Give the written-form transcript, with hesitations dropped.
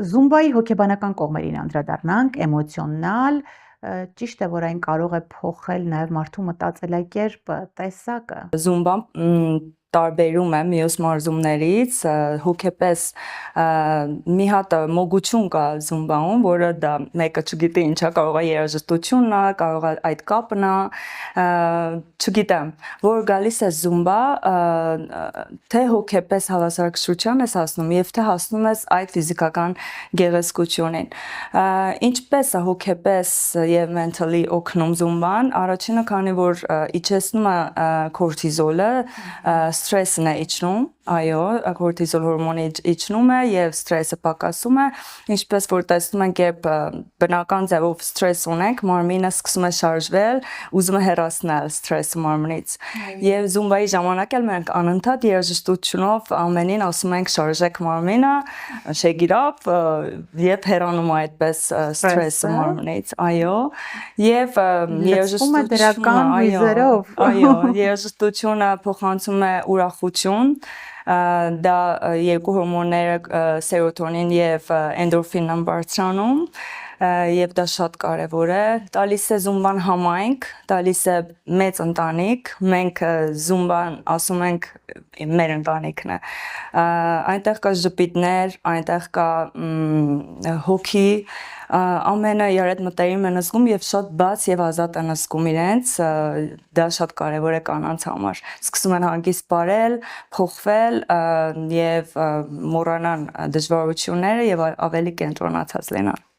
Զումբայի հոգեբանական կողմերին անդրադառնանք, էմոցիոնալ, ճիշտ է, որ այն կարող է փոխել նաև մարդու մտածելակերպը, տեսակը։ Զումբան տարբերում է մյուս մարզումներից, հոգեպես մի հատ մոգություն կա զումբայում, որը դա մեկը չգիտի ինչա, կարող է երաժշտությունն է, կարող է այդ կապն է, չգիտեմ, որ գալիս է զումբա, թե հոգեպես հավասարակշռության ես հասնում եւ թե հասնում ես այդ ֆիզիկական գեղեցկությունին։ Ինչպես է հոգեպես եւ մենթալի օգնում զումբան, առաջինը քանի որ իջեցնում է կորտիզոլը, սթրեսն է իջնում, այո, կորտիզոլ հորմոնը իջնում է եւ սթրեսը պակասում է, ինչպես որ տեսնում ենք, երբ բնական ձևով սթրես ունենք, մարմինը սկսում է շարժվել, ուզում է հեռացնել սթրեսը մարմնից։ Եվ զումբայի ժամանակ էլ մենք անընդհատ երաժշտությունով ամենին ասում ենք շարժեք մարմինը, shake it up եւ հեռանում է այդպես սթրեսը մարմնից, այո, եւ երաժշտությունը, այո, երաժշտությունը փոխանցում է ուրախություն, դա երկու հորմոնները սերոտոնին եւ էնդորֆինն են բարձրանում եւ դա շատ կարեւոր է, տալիս է զումբան համայնք, տալիս է մեծ ընտանիք, մենք զումբան ասում ենք մեր ընտանիքն է, այնտեղ կա ժպիտներ, այնտեղ կա հոգի, ամենը իրար հետ մտերիմ են զգում եւ շատ բաց եւ ազատ են զգում իրենց, դա շատ կարեւոր է կանանց համար, սկսում են հանգիստ ապրել, փոխվել եւ մոռանան դժվարությունները եւ ավելի կենտրոնացած լինան։